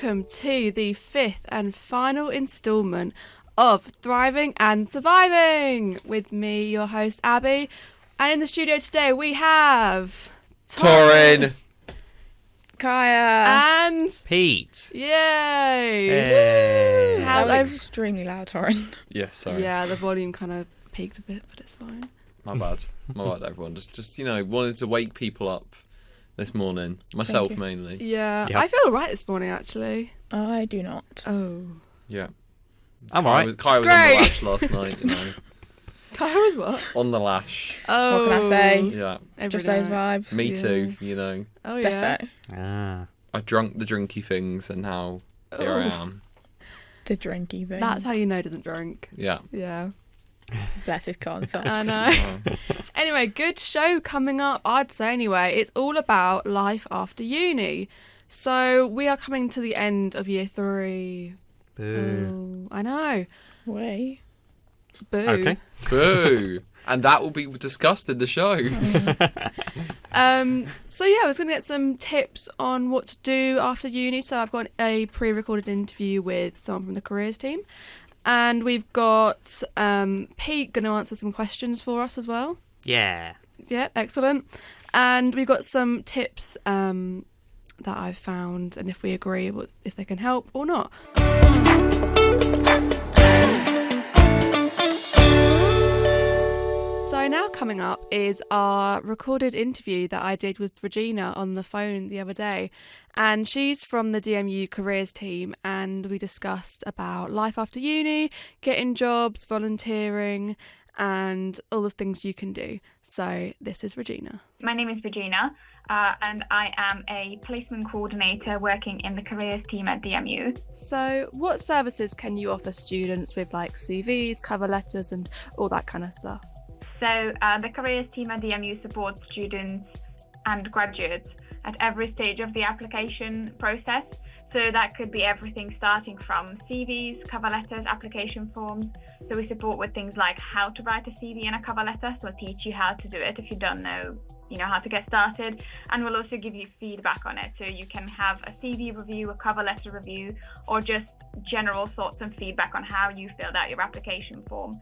welcome to the 5th and final instalment of Thriving and Surviving with me, your host Abbie, and in the studio today we have Torin, Kaya, and Pete. Yay! Hey. How That was extremely loud, Torin. Yeah, sorry. Yeah, the volume kind of peaked a bit, but it's fine. My bad, everyone. Just wanted to wake people up this morning. Myself mainly. Yeah, Yep. I feel alright this morning actually. I do not. Oh. Yeah. I'm alright. Kaya was on Great. the lash last night, you know. Kaya was what? On the lash. Oh. What can I say? Yeah. Every Just those night. vibes. Me Yeah. too, you know. Oh yeah. Ah. I drunk the drinky things and now here I Oh. am. The drinky thing. That's how you know he doesn't drink. Yeah. Yeah. Bless his conscience. I know. Oh. Anyway, good show coming up, I'd say anyway. It's all about life after uni. So we are coming to the end of year 3. Boo. Oh, I know. Way. Boo. Okay. Boo. And that will be discussed in the show. So yeah, I was going to get some tips on what to do after uni. So I've got a pre-recorded interview with someone from the careers team. And we've got Pete going to answer some questions for us as well. Yeah. Yeah, excellent. And we've got some tips that I've found, and if we agree, if they can help or not. So now coming up is our recorded interview that I did with Regina on the phone the other day. And she's from the DMU careers team, and we discussed about life after uni, getting jobs, volunteering, and all the things you can do. So this is Regina. My name is Regina, and I am a placement coordinator working in the careers team at DMU. So what services can you offer students with like CVs, cover letters, and all that kind of stuff? So the careers team at DMU supports students and graduates at every stage of the application process. So that could be everything starting from CVs, cover letters, application forms. So we support with things like how to write a CV and a cover letter. So we'll teach you how to do it if you don't know, how to get started. And we'll also give you feedback on it. So you can have a CV review, a cover letter review, or just general thoughts and feedback on how you filled out your application form.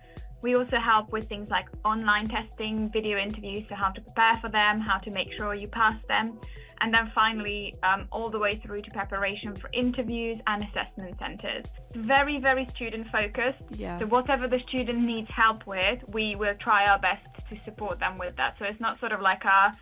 We also help with things like online testing, video interviews, so how to prepare for them, how to make sure you pass them. And then finally, all the way through to preparation for interviews and assessment centres. Very, very student focused. Yeah. So whatever the student needs help with, we will try our best to support them with that. So it's not sort of like a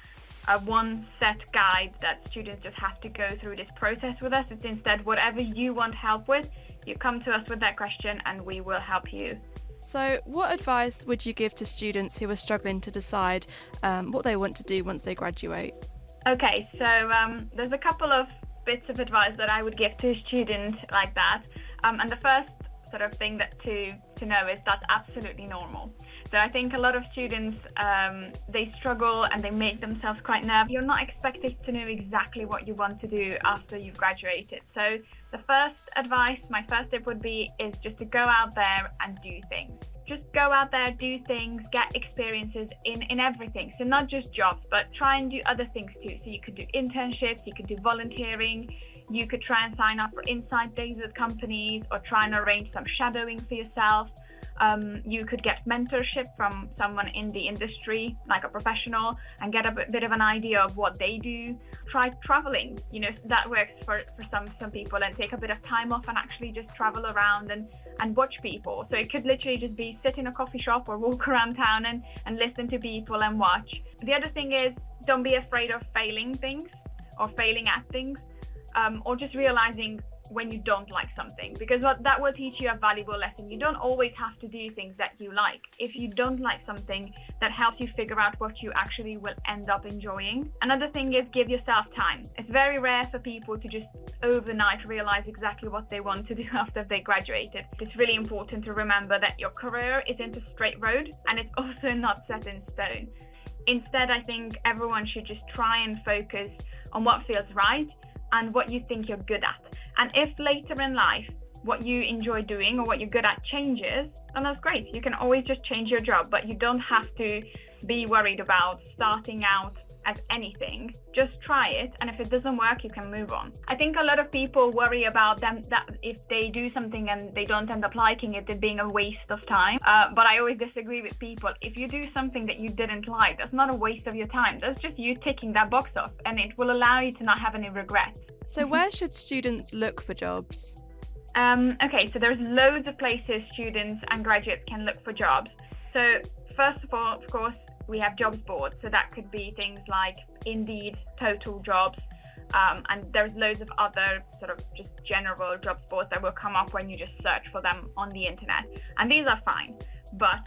one set guide that students just have to go through this process with us. It's instead whatever you want help with, you come to us with that question and we will help you. So what advice would you give to students who are struggling to decide what they want to do once they graduate? Okay, so there's a couple of bits of advice that I would give to a student like that. And the first sort of thing that to know is that's absolutely normal. So I think a lot of students, they struggle and they make themselves quite nervous. You're not expected to know exactly what you want to do after you've graduated. So the first advice, my first tip would be, is just to go out there and do things. Just go out there, do things, get experiences in everything. So not just jobs, but try and do other things too. So you could do internships, you could do volunteering, you could try and sign up for insight days with companies or try and arrange some shadowing for yourself. You could get mentorship from someone in the industry, like a professional, and get a bit of an idea of what they do. Try traveling, that works for some people, and take a bit of time off and actually just travel around and watch people. So it could literally just be sit in a coffee shop or walk around town and listen to people and watch. The other thing is, don't be afraid of failing things or failing at things, or just realizing when you don't like something, because that will teach you a valuable lesson. You don't always have to do things that you like. If you don't like something, that helps you figure out what you actually will end up enjoying. Another thing is give yourself time. It's very rare for people to just overnight realize exactly what they want to do after they graduated. It's really important to remember that your career isn't a straight road, and it's also not set in stone. Instead, I think everyone should just try and focus on what feels right and what you think you're good at. And if later in life what you enjoy doing or what you're good at changes, then that's great. You can always just change your job, but you don't have to be worried about starting out as anything. Just try it, and if it doesn't work, you can move on. I think a lot of people worry about them that if they do something and they don't end up liking it, it being a waste of time. But I always disagree with people. If you do something that you didn't like, that's not a waste of your time. That's just you ticking that box off, and it will allow you to not have any regrets. So where should students look for jobs? Okay, so there's loads of places students and graduates can look for jobs. So first of all, of course, we have jobs boards. So that could be things like Indeed, Total Jobs, and there's loads of other sort of just general jobs boards that will come up when you just search for them on the internet. And these are fine, but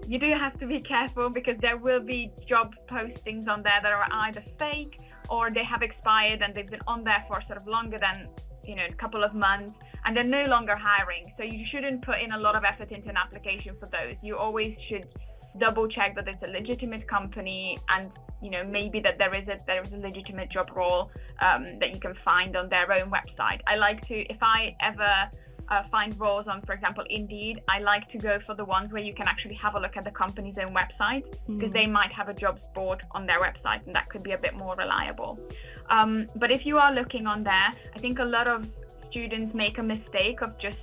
you do have to be careful because there will be job postings on there that are either fake or they have expired and they've been on there for sort of longer than, a couple of months, and they're no longer hiring. So you shouldn't put in a lot of effort into an application for those. You always should double check that it's a legitimate company, and maybe that there is a legitimate job role that you can find on their own website. I like to, if I ever find roles on, for example, Indeed, I like to go for the ones where you can actually have a look at the company's own website, because they might have a jobs board on their website, and that could be a bit more reliable. But if you are looking on there, I think a lot of students make a mistake of just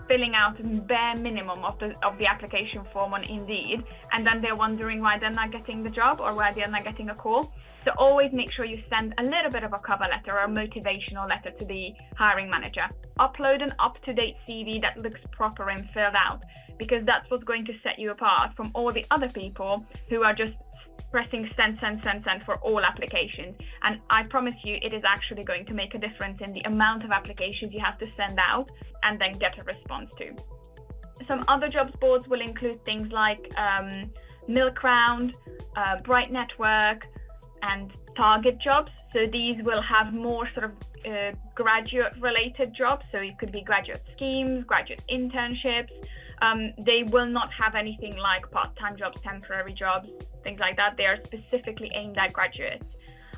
filling out the bare minimum of the application form on Indeed, and then they're wondering why they're not getting the job or why they're not getting a call. So always make sure you send a little bit of a cover letter or a motivational letter to the hiring manager. Upload an up-to-date CV that looks proper and filled out, because that's what's going to set you apart from all the other people who are just pressing send for all applications. And I promise you, it is actually going to make a difference in the amount of applications you have to send out and then get a response to. Some other jobs boards will include things like Milk Round, Bright Network, and Target Jobs. So these will have more sort of graduate-related jobs. So it could be graduate schemes, graduate internships. They will not have anything like part-time jobs, temporary jobs, things like that. They are specifically aimed at graduates.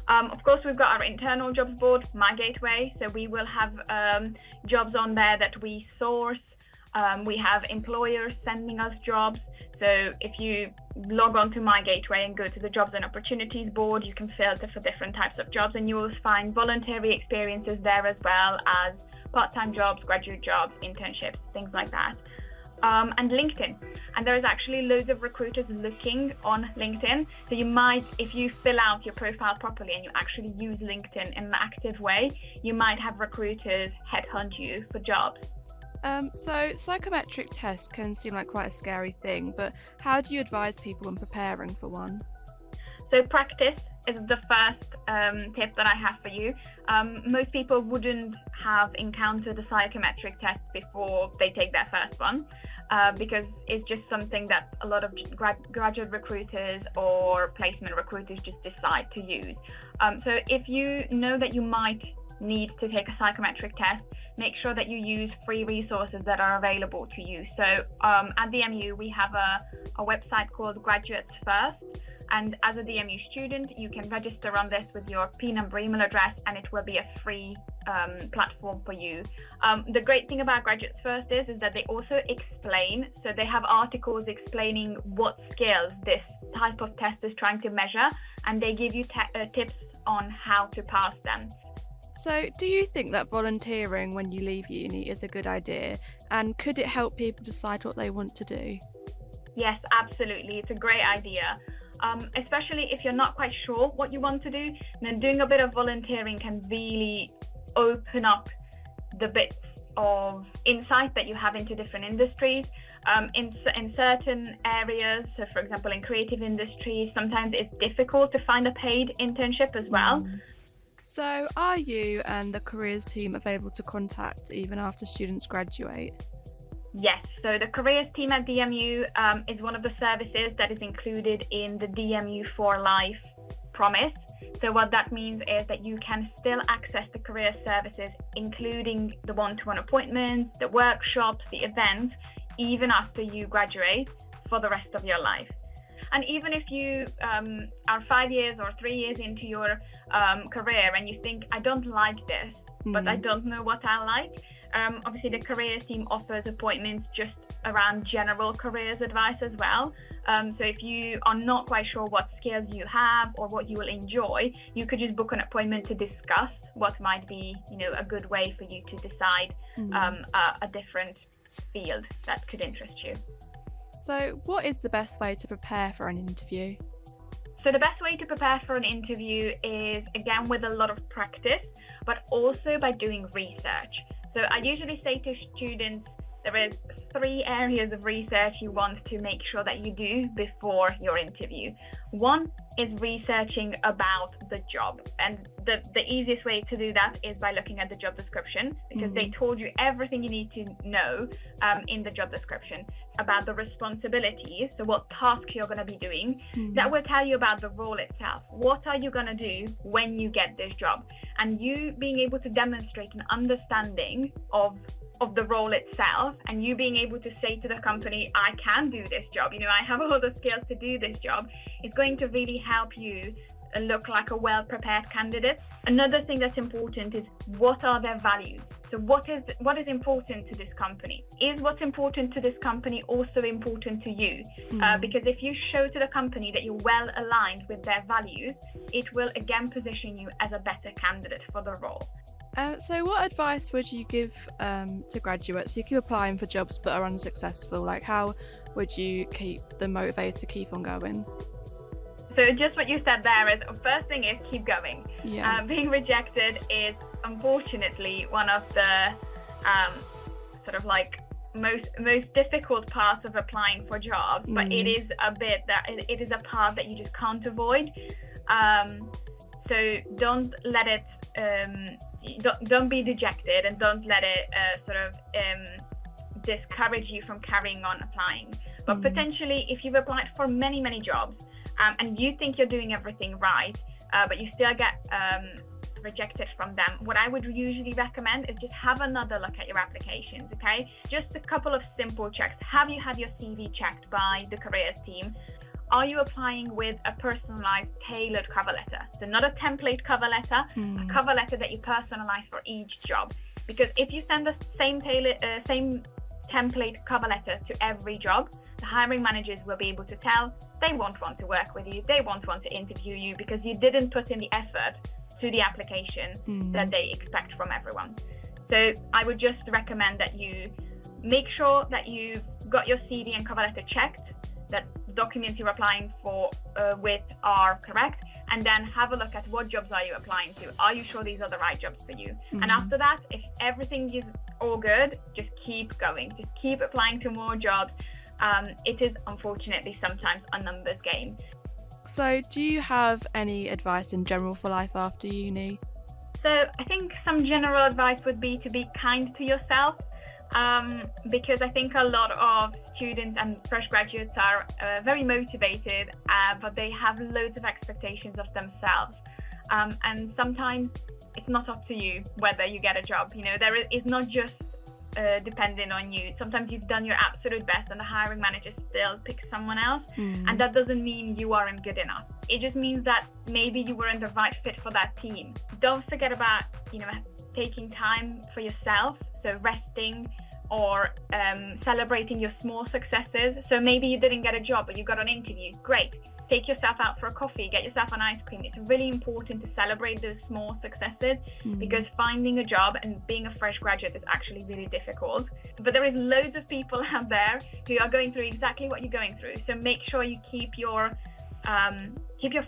Of course, we've got our internal jobs board, My Gateway. So we will have jobs on there that we source. We have employers sending us jobs. So if you log on to My Gateway and go to the Jobs and Opportunities board, you can filter for different types of jobs, and you will find voluntary experiences there as well as part-time jobs, graduate jobs, internships, things like that. And LinkedIn. And there is actually loads of recruiters looking on LinkedIn. So you might, if you fill out your profile properly and you actually use LinkedIn in an active way, you might have recruiters headhunt you for jobs. So psychometric tests can seem like quite a scary thing, but how do you advise people when preparing for one? So practice is the first tip that I have for you. Most people wouldn't have encountered a psychometric test before they take their first one, because it's just something that a lot of graduate recruiters or placement recruiters just decide to use. So if you know that you might need to take a psychometric test, make sure that you use free resources that are available to you. So at the MU, we have a website called Graduates First. And as a DMU student, you can register on this with your P number, email address, and it will be a free platform for you. The great thing about Graduates First is that they also explain, so they have articles explaining what skills this type of test is trying to measure, and they give you tips on how to pass them. So do you think that volunteering when you leave uni is a good idea, and could it help people decide what they want to do? Yes, absolutely. It's a great idea. Especially if you're not quite sure what you want to do, then doing a bit of volunteering can really open up the bits of insight that you have into different industries. In certain areas, so for example in creative industries, sometimes it's difficult to find a paid internship as well. So are you and the careers team available to contact even after students graduate? Yes, so the careers team at DMU is one of the services that is included in the DMU for Life promise. So what that means is that you can still access the career services, including the one-to-one appointments, the workshops, the events, even after you graduate for the rest of your life. And even if you are 5 years or 3 years into your career and you think, I don't like this, but I don't know what I like, obviously the careers team offers appointments just around general careers advice as well. So if you are not quite sure what skills you have or what you will enjoy, you could just book an appointment to discuss what might be, a good way for you to decide a different field that could interest you. So what is the best way to prepare for an interview? So the best way to prepare for an interview is, again, with a lot of practice, but also by doing research. So I usually say to students, there is 3 areas of research you want to make sure that you do before your interview. One is researching about the job. And the easiest way to do that is by looking at the job description, because they told you everything you need to know in the job description about the responsibilities, so what tasks you're going to be doing. That will tell you about the role itself. What are you going to do when you get this job? And you being able to demonstrate an understanding of the role itself, and you being able to say to the company, I can do this job, I have all the skills to do this job, is going to really help you look like a well-prepared candidate. Another thing that's important is, what are their values? So what is important to this company? Is what's important to this company also important to you? Because if you show to the company that you're well aligned with their values, it will again position you as a better candidate for the role. So what advice would you give to graduates who keep applying for jobs but are unsuccessful? Like, how would you keep them motivated to keep on going? So just what you said there is, first thing is keep going. Yeah. Being rejected is unfortunately one of the sort of like most difficult parts of applying for jobs, but it is it is a part that you just can't avoid. So don't let it don't be dejected, and don't let it discourage you from carrying on applying. But potentially, if you've applied for many jobs and you think you're doing everything right, but you still get rejected from them, what I would usually recommend is just have another look at your applications, okay? Just a couple of simple checks. Have you had your CV checked by the careers team? Are you applying with a personalized, tailored cover letter? So not a template cover letter, a cover letter that you personalize for each job. Because if you send the same template cover letter to every job, the hiring managers will be able to tell they won't want to work with you, they won't want to interview you, because you didn't put in the effort to the application that they expect from everyone. So I would just recommend that you make sure that you've got your CV and cover letter checked, that documents you're applying for with are correct, and then have a look at what jobs are you applying to. Are you sure these are the right jobs for you? And after that, if everything is all good, just keep going. Just keep applying to more jobs. It is unfortunately sometimes a numbers game. So do you have any advice in general for life after uni? So I think some general advice would be to be kind to yourself. Because I think a lot of students and fresh graduates are very motivated, but they have loads of expectations of themselves. And sometimes it's not up to you whether you get a job. There is not just dependent on you. Sometimes you've done your absolute best and the hiring manager still picks someone else. And that doesn't mean you aren't good enough. It just means that maybe you weren't the right fit for that team. Don't forget about, taking time for yourself. So resting or celebrating your small successes. So maybe you didn't get a job, but you got an interview. Great. Take yourself out for a coffee, get yourself an ice cream. It's really important to celebrate those small successes because finding a job and being a fresh graduate is actually really difficult. But there is loads of people out there who are going through exactly what you're going through. So make sure you keep your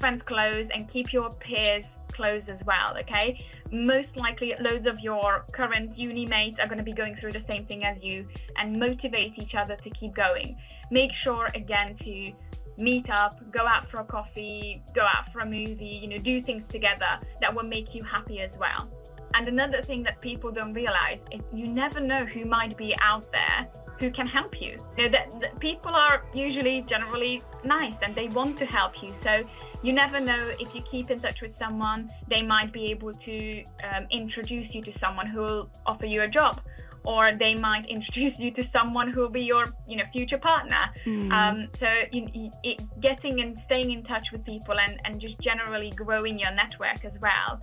friends close and keep your peers close as well, okay? Most likely loads of your current uni mates are going to be going through the same thing as you, and motivate each other to keep going. Make sure again to meet up, go out for a coffee, go out for a movie, do things together that will make you happy as well. And another thing that people don't realize is you never know who might be out there who can help you. That people are usually generally nice and they want to help you. So you never know, if you keep in touch with someone, they might be able to introduce you to someone who will offer you a job. or they might introduce you to someone who will be your future partner. So getting and staying in touch with people and just generally growing your network as well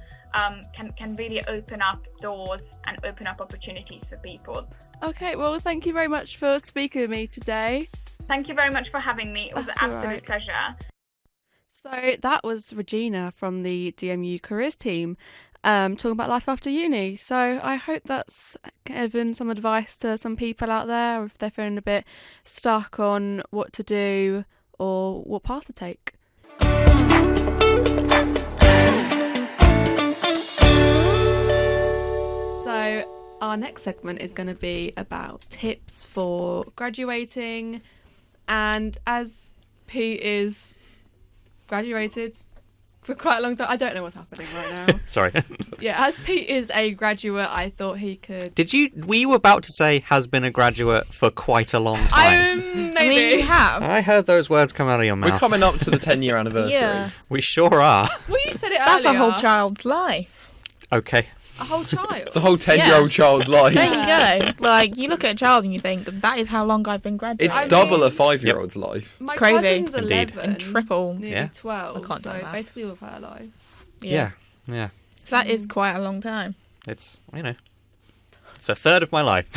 can really open up doors and open up opportunities for people. Okay, well, thank you very much for speaking with me today. Thank you very much for having me. It was That's an all absolute right. pleasure. So that was Regina from the DMU careers team talking about life after uni. So I hope that's given some advice to some people out there if they're feeling a bit stuck on what to do or what path to take. So our next segment is going to be about tips for graduating, and as Pete is graduated for quite a long time, I don't know what's happening right now. Sorry. Yeah, as Pete is a graduate, I thought he could. Were you about to say has been a graduate for quite a long time? Maybe. I mean, you have. I heard those words come out of your mouth. We're coming up to the 10-year anniversary. Yeah. We sure are. Well, you said it That's earlier. a whole child's life. Okay. A whole child. It's a whole 10-year-old child's life. There you go. Like, you look at a child and you think, that is how long I've been graduating. It's I double mean- a 5-year-old's life. My Crazy. cousin's Indeed. 11. And triple. Nearly Yeah. 12. I can't do so maths. basically all of her life. Yeah. So that is quite a long time. It's, it's a third of my life.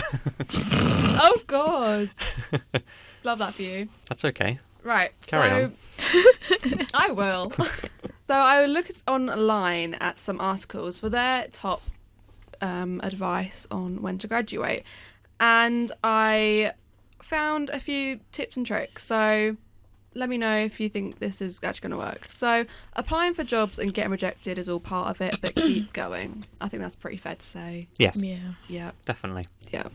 Oh, God. Love that for you. That's okay. Right. Carry on. I will. So I will look online at some articles for their top advice on when to graduate, and I found a few tips and tricks. So let me know if you think this is actually going to work. So applying for jobs and getting rejected is all part of it, but keep going. I think that's pretty fair to say. Yes, Yeah. Yeah. definitely. Yeah.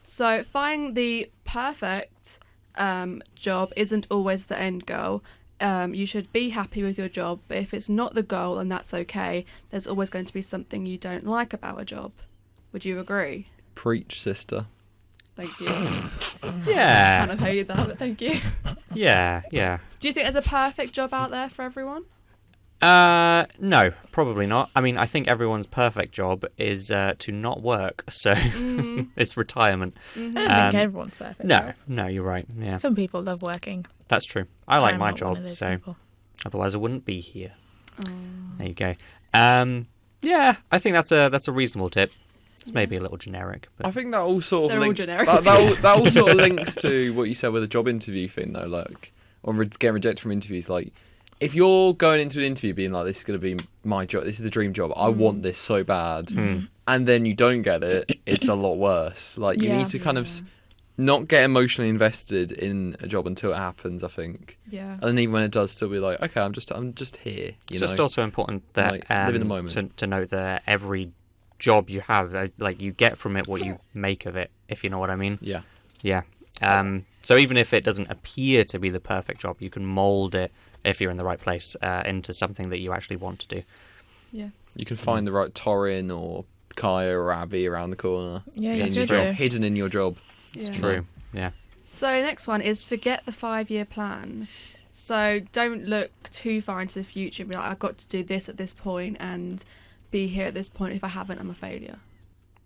So finding the perfect job isn't always the end goal. You should be happy with your job, but if it's not the goal, and that's okay, there's always going to be something you don't like about a job. Would you agree? Preach, sister. Thank you. Yeah. Kind of hated that, but thank you. Yeah. Do you think there's a perfect job out there for everyone? No, probably not. I mean, I think everyone's perfect job is to not work, so it's retirement. I don't think everyone's perfect. No, you're right. Yeah, Some people love working. that's true. I like I'm my not one of job, those so people. otherwise I wouldn't be here. There you go. Yeah, I think that's a reasonable tip. It's maybe a little generic, but I think that all sort of They're all generic. that all sort of links to what you said with the job interview thing, though. Like, on getting rejected from interviews, like, if you're going into an interview being like, this is going to be my job, this is the dream job, I want this so bad, and then you don't get it, it's a lot worse. Like, you need to kind of not get emotionally invested in a job until it happens, I think. Yeah. And then even when it does, still be like, okay, I'm just here. it's just also important that Like, live in the moment. to note that every job you have, like, you get from it what you make of it, if you know what I mean. Yeah. Yeah. So even if it doesn't appear to be the perfect job, you can mould it, if you're in the right place, into something that you actually want to do. Yeah. You can find the right Torin or Kaya or Abbie around the corner. Yeah, you in your should job, do. hidden in your job. It's True. Yeah. So next one is forget the 5-year plan. So don't look too far into the future and be like, I've got to do this at this point and be here at this point. If I haven't, I'm a failure.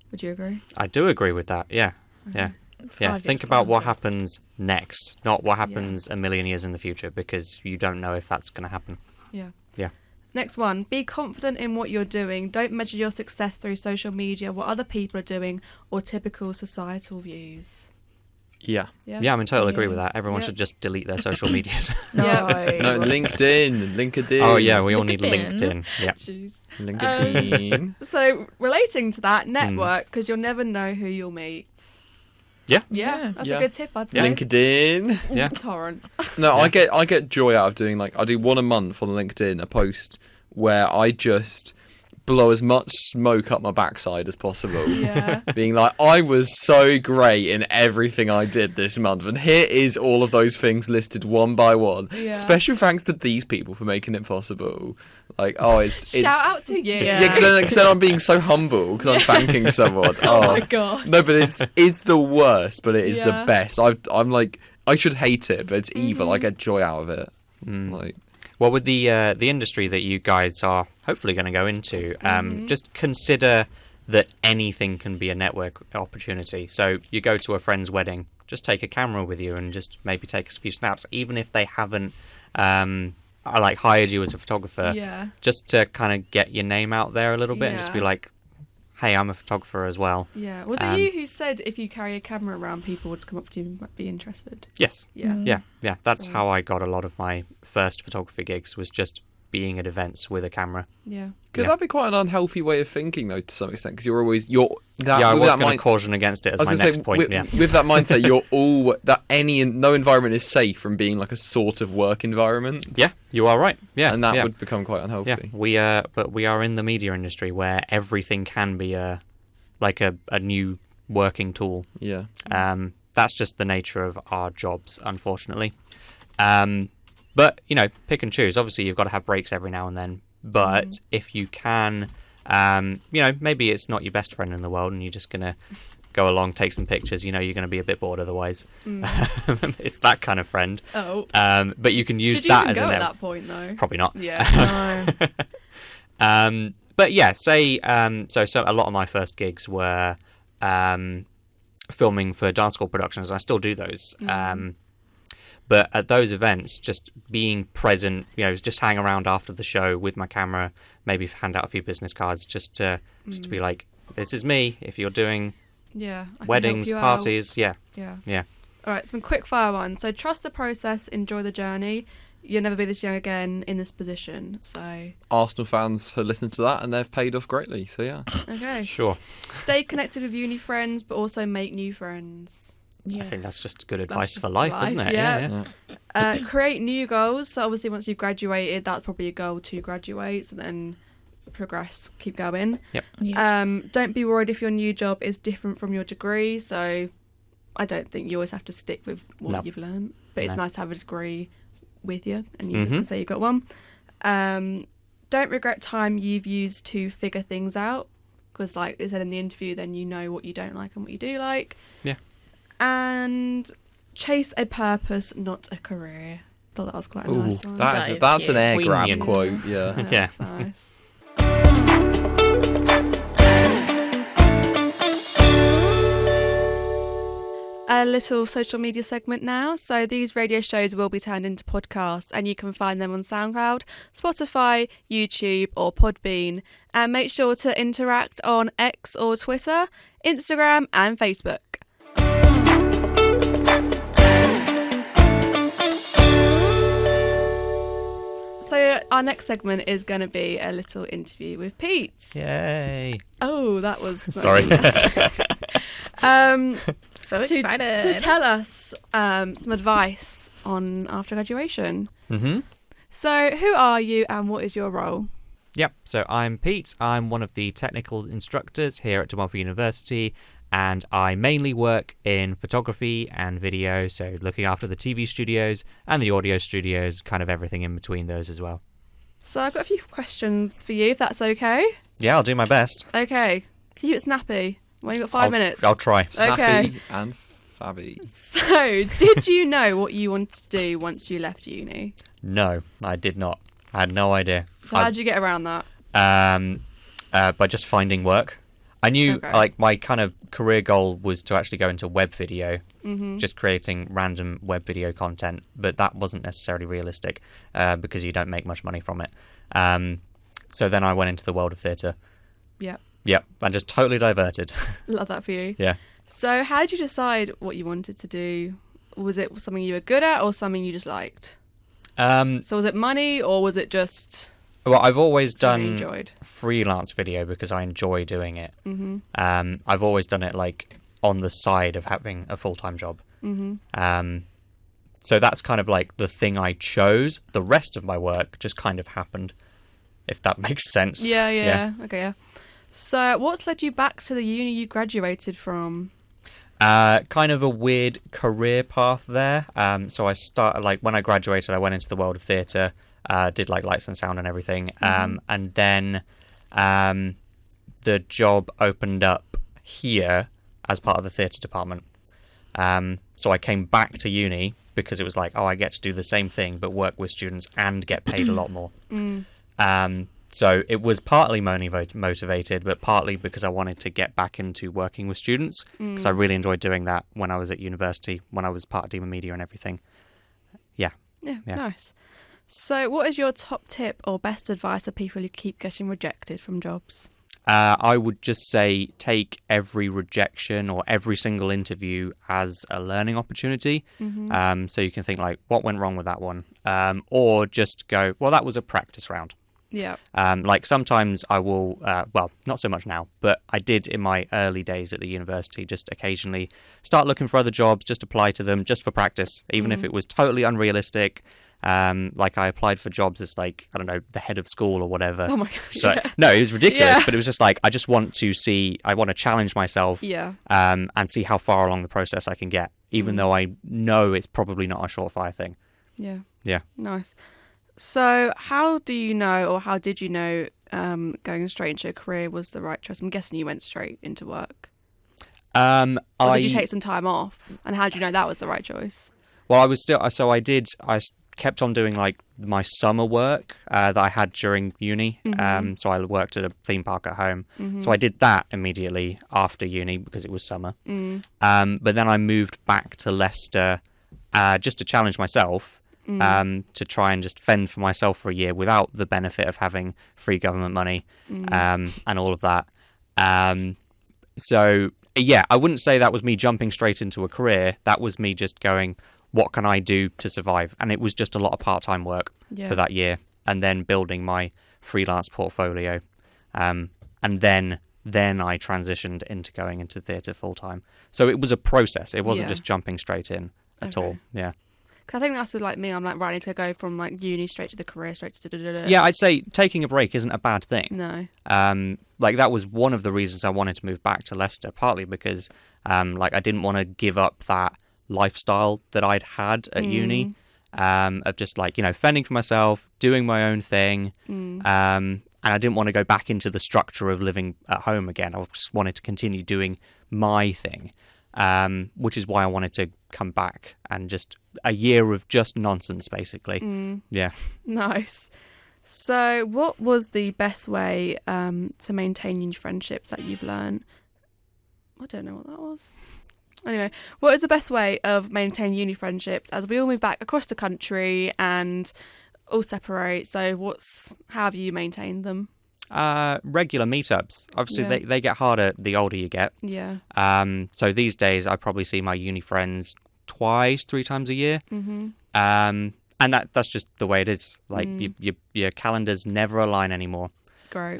Would you agree? I do agree with that. Yeah. Yeah. Yeah. 5 Think years about what plan. happens next, not what happens a million years in the future, because you don't know if that's going to happen. Yeah. Yeah. Next one, be confident in what you're doing. Don't measure your success through social media, what other people are doing, or typical societal views. Yeah. Yeah, I'm in total agree with that. Everyone Yeah. should just delete their social medias. No. No, LinkedIn. Oh, yeah, we all need LinkedIn. LinkedIn. Yeah. Jeez. LinkedIn. So relating to that, network, because you'll never know who you'll meet. Yeah. Yeah, that's Yeah. a good tip, I'd say. LinkedIn. Yeah. Torrent. No, Yeah. I get joy out of doing, like, I do one a month on LinkedIn, a post where I just blow as much smoke up my backside as possible. Yeah. Being like, I was so great in everything I did this month, and here is all of those things listed one by one. Yeah. Special thanks to these people for making it possible. Like, oh, it's Shout out to you. Yeah. yeah, because then I'm being so humble because I'm thanking someone. Oh my god. No, but it's the worst, but it is Yeah. the best. I'm like, I should hate it, but it's evil. I get joy out of it. Like, Well, with the industry that you guys are hopefully going to go into, just consider that anything can be a network opportunity. So you go to a friend's wedding, just take a camera with you and just maybe take a few snaps, even if they haven't hired you as a photographer, just to kind of get your name out there a little bit and just be like, hey, I'm a photographer as well. Yeah. Was it you who said if you carry a camera around, people would come up to you and might be interested? Yes. Yeah. Yeah. That's how I got a lot of my first photography gigs, was just being at events with a camera. Yeah. Could that be quite an unhealthy way of thinking, though, to some extent? Because I was going to caution against it as my next point. With that mindset, no environment is safe from being like a sort of work environment. Yeah, you are right. Yeah, and that would become quite unhealthy. Yeah, but we are in the media industry where everything can be a new working tool. Yeah. That's just the nature of our jobs, unfortunately. But, pick and choose. Obviously, you've got to have breaks every now and then. But if you can, maybe it's not your best friend in the world and you're just going to go along, take some pictures. You're going to be a bit bored otherwise. It's that kind of friend. Oh. But you can use Should that you as even an... go at that point, though? Probably not. Yeah. No. But yeah, so a lot of my first gigs were filming for dance school productions. I still do those. But at those events, just being present, just hang around after the show with my camera, maybe hand out a few business cards, just to be like, this is me. If you're doing weddings, parties, Yeah. All right, some quick fire ones. So trust the process, enjoy the journey. You'll never be this young again in this position. So Arsenal fans have listened to that and they've paid off greatly. So yeah. Okay. Sure. Stay connected with uni friends, but also make new friends. Yes. I think that's just good advice for life, isn't it? Yeah. Create new goals. So obviously once you've graduated, that's probably a goal to graduate. So then progress, keep going. Yep. Yeah. Don't be worried if your new job is different from your degree. So I don't think you always have to stick with what you've learned. But it's nice to have a degree with you and you can say you've got one. Don't regret time you've used to figure things out. Because like they said in the interview, then you know what you don't like and what you do like. Yeah. And chase a purpose, not a career. I thought that was quite a nice one. That's an air grab Poignant. quote. Yeah. Yeah. That's nice. A little social media segment now. So these radio shows will be turned into podcasts and you can find them on SoundCloud, Spotify, YouTube or Podbean. And make sure to interact on X or Twitter, Instagram and Facebook. So our next segment is going to be a little interview with Pete. Yay. Oh, that was... Sorry. So excited. To tell us some advice on after graduation. Mm-hmm. So who are you and what is your role? Yep, so I'm Pete. I'm one of the technical instructors here at Torin University, and I mainly work in photography and video, so looking after the TV studios and the audio studios, kind of everything in between those as well. So I've got a few questions for you, if that's okay. Yeah, I'll do my best. Okay. Can you keep it snappy? Well, you've got 5 minutes. I'll try. Snappy and Fabby. So, did you know what you wanted to do once you left uni? No, I did not. I had no idea. So how did you get around that? By just finding work. I knew my kind of career goal was to actually go into web video, just creating random web video content, but that wasn't necessarily realistic because you don't make much money from it. So then I went into the world of theatre. Yep, and just totally diverted. Love that for you. Yeah. So how did you decide what you wanted to do? Was it something you were good at or something you just liked? So was it money or was it just... Well, I've always done enjoyed? freelance video because I enjoy doing it. I've always done it like on the side of having a full-time job. So that's kind of like the thing I chose. The rest of my work just kind of happened, if that makes sense. Yeah. Okay, yeah. So what's led you back to the uni you graduated from? Kind of a weird career path there. So I started, when I graduated, I went into the world of theatre, did lights and sound and everything. And then the job opened up here as part of the theatre department. So I came back to uni because it was I get to do the same thing but work with students and get paid a lot more. So it was partly motivated, but partly because I wanted to get back into working with students, because I really enjoyed doing that when I was at university, when I was part of Demon Media and everything. Yeah. Yeah, nice. So what is your top tip or best advice for people who keep getting rejected from jobs? I would just say take every rejection or every single interview as a learning opportunity. So you can think like, what went wrong with that one? Or just go, well, that was a practice round. Yeah. Like sometimes I will, well, not so much now, but I did in my early days at the university just occasionally start looking for other jobs, just apply to them just for practice, even if it was totally unrealistic. Like I applied for jobs as like, I don't know, the head of school or whatever. Oh my God. So no, it was ridiculous, but it was just like, I just want to see, I want to challenge myself and see how far along the process I can get, even though I know it's probably not a surefire thing. Yeah. Yeah. Nice. So how do you know, or how did you know going straight into a career was the right choice? I'm guessing you went straight into work. Or did you take some time off? And how did you know that was the right choice? Well, I was still, so I kept on doing like my summer work that I had during uni. So I worked at a theme park at home. So I did that immediately after uni because it was summer. But then I moved back to Leicester just to challenge myself, to try and just fend for myself for a year without the benefit of having free government money and all of that. So yeah, I wouldn't say that was me jumping straight into a career. That was me just going, what can I do to survive? And it was just a lot of part-time work for that year, and then building my freelance portfolio. And then I transitioned into going into theatre full-time. So it was a process. It wasn't just jumping straight in at all. Yeah. Because I think that's like me. I'm like ready to go from like uni straight to the career, straight to Yeah, I'd say taking a break isn't a bad thing. No. Like that was one of the reasons I wanted to move back to Leicester, partly because like I didn't want to give up that lifestyle that I'd had at uni, of just like, you know, fending for myself, doing my own thing. And I didn't want to go back into the structure of living at home again. I just wanted to continue doing my thing, which is why I wanted to come back and just a year of just nonsense, basically. Yeah. Nice. So what was the best way to maintain your friendships that you've learned? I don't know what that was. Anyway, what is the best way of maintaining uni friendships as we all move back across the country and all separate? So how have you maintained them? Regular meetups. Obviously, they get harder the older you get. Yeah. So these days, I probably see my uni friends 3 times a year. And that's just the way it is. Like your calendars never align anymore. Great.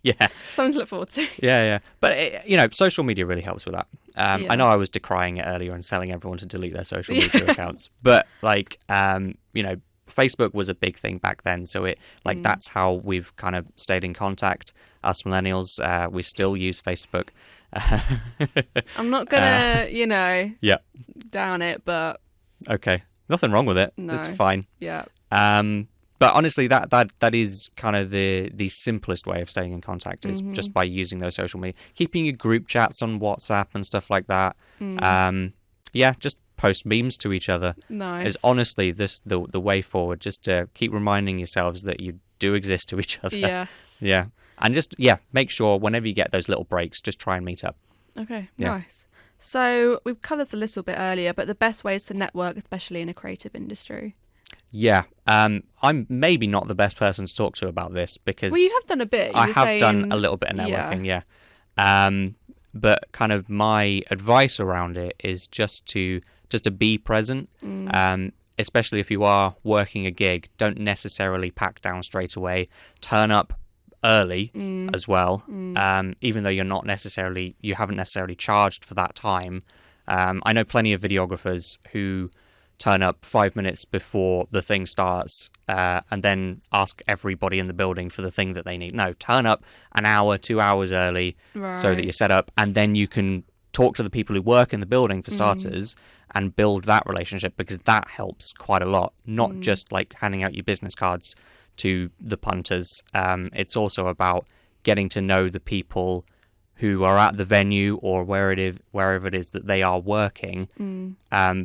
Yeah. Something to look forward to. Yeah. But, you know, social media really helps with that. I know I was decrying it earlier and telling everyone to delete their social media accounts. But, like, you know, Facebook was a big thing back then. So that's how we've kind of stayed in contact. Us millennials, we still use Facebook. I'm not going to, down it, but... Okay. Nothing wrong with it. No. It's fine. Yeah. But honestly, that is kind of the simplest way of staying in contact is just by using those social media, keeping your group chats on WhatsApp and stuff like that. Just post memes to each other. Nice. Is honestly the way forward. Just to keep reminding yourselves that you do exist to each other. Yes. Yeah, and just make sure whenever you get those little breaks, just try and meet up. Okay. Yeah. Nice. So we've covered this a little bit earlier, but the best ways to network, especially in a creative industry. Yeah, I'm maybe not the best person to talk to about this because... Well, you have done a bit. I have done a little bit of networking, yeah. But kind of my advice around it is just to be present, especially if you are working a gig. Don't necessarily pack down straight away. Turn up early as well, even though you haven't necessarily charged for that time. I know plenty of videographers who turn up 5 minutes before the thing starts and then ask everybody in the building for the thing that they need. No, turn up an hour, 2 hours early so that you're set up, and then you can talk to the people who work in the building for starters and build that relationship, because that helps quite a lot. Not just like handing out your business cards to the punters. It's also about getting to know the people who are at the venue or wherever it is that they are working,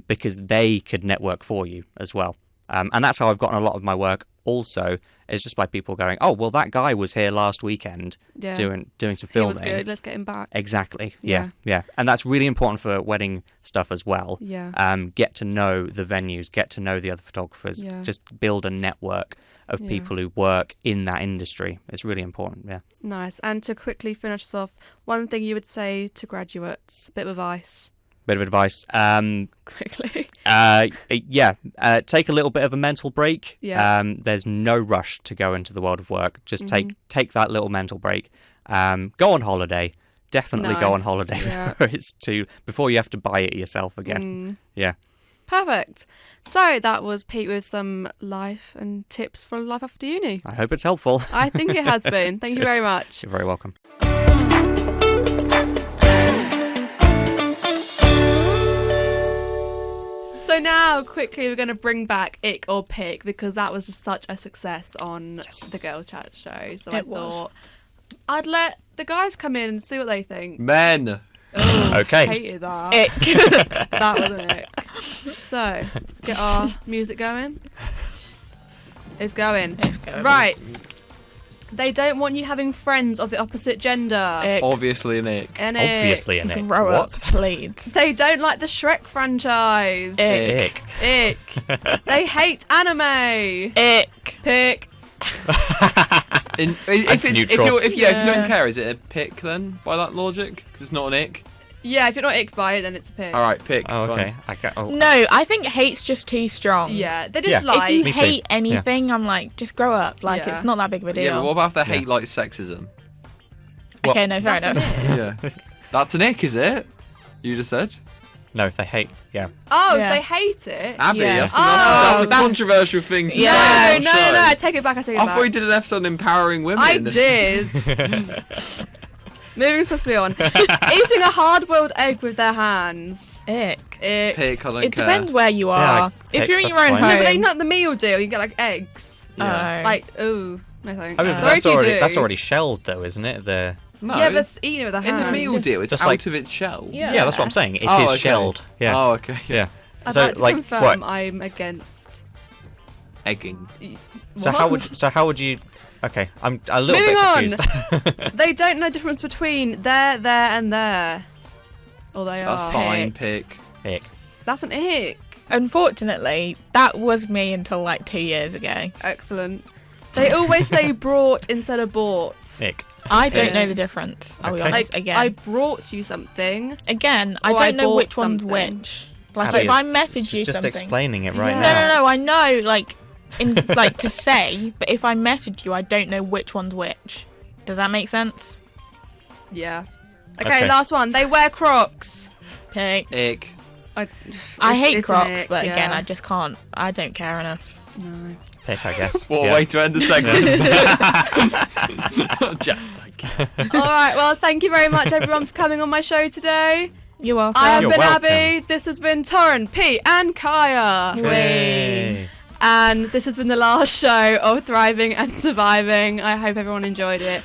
because they could network for you as well. And that's how I've gotten a lot of my work also, is just by people going, oh, well, that guy was here last weekend doing some He filming. was good. Let's get him back. Exactly. Yeah. Yeah. And that's really important for wedding stuff as well. Yeah. Get to know the venues, get to know the other photographers, Yeah. just build a network of people who work in that industry. It's really important. Yeah. Nice. And to quickly finish us off, one thing you would say to graduates, bit of advice. Bit of advice. Quickly. Take a little bit of a mental break. Yeah. There's no rush to go into the world of work. Just take that little mental break. Go on holiday. Definitely go on Nice. holiday Yeah. before you have to buy it yourself again. Yeah. Perfect. So that was Pete with some life and tips for life after uni. I hope it's helpful. I think it has been. Thank you very much. You're very welcome. So now, quickly, we're going to bring back Ick or Pick because that was just such a success on the Girl Chat show. So I thought I'd let the guys come in and see what they think. Men. Okay. Hated that. Ick. That was an ick. So, get our music going. It's going. Right. They don't want you having friends of the opposite gender. Ick. Obviously an ick. An ick. Obviously an ick. Grow up, What? please. They don't like the Shrek franchise. Ick. Ick. Ick. They hate anime. Ick. Pick. If you neutral. don't care, is it a pick then by that logic? Because it's not an ick. Yeah, if you're not icked by it, then it's a pick. All right, pick. Oh, okay. fine. No, I think hate's just too strong. Yeah, they Yeah. just like. If you Me too. hate anything, I'm like, just grow up. Like, Yeah. it's not that big of a deal. Yeah, but what about if they hate like sexism? Okay, no, fair That's enough. Yeah, that's an ick, is it? You just said. No, if they hate, yeah. Oh, Yeah. if they hate it. Abby, Yeah. that's Oh, a controversial thing to Yeah. say. on No, the no, show. no, I take it back. I take it I back. thought you did an episode on empowering women. I did. Moving swiftly on. Eating a hard-boiled egg with their hands. Ick. Ick. Pick, I don't It care. depends where you are. like, if pick, you're in that's your own fine. home. No, but they not the meal deal. You get like eggs. Yeah. Oh. Like, ooh, no thanks. I mean, Sorry if you do. that's already shelled, though, isn't it? No, Yeah, but it's eating it with their in hands. the meal deal, it's Just out like- of its shell. Yeah. Yeah, that's what I'm saying. It is Oh, okay. shelled. Yeah. Oh, okay. Yeah. I'd So, like to like, confirm what? I'm against. Egging. So What? how would you? Okay, I'm a little Moving bit on. confused. They don't know the difference between there, and there. Or they That's are. fine. Pick. Ick. That's an ick. Unfortunately, that was me until like 2 years ago. Excellent. They always say brought instead of bought. Ick. I don't Yeah. know the difference. I'll be Okay. honest. Like, Again, I brought you something. I or I don't know bought which one's something. which. Like, Abby, if I message She's you just something, explaining it right Yeah. now. No, I know, like, like to say, but if I message you, I don't know which one's which. Does that make sense? Yeah. Okay, Okay. last one. They wear Crocs. Pick. Ick. I It's- hate it's an Crocs, ick, but again, yeah. I just can't. I don't care enough. No. Pick, I guess. What a Yeah. way to end the segment. Just like. All right. Well, thank you very much, everyone, for coming on my show today. You're welcome. I have You're been welcome. Abbie. This has been Torin, Pete, and Kaya. Yay. And this has been the last show of Thriving and Surviving. I hope everyone enjoyed it.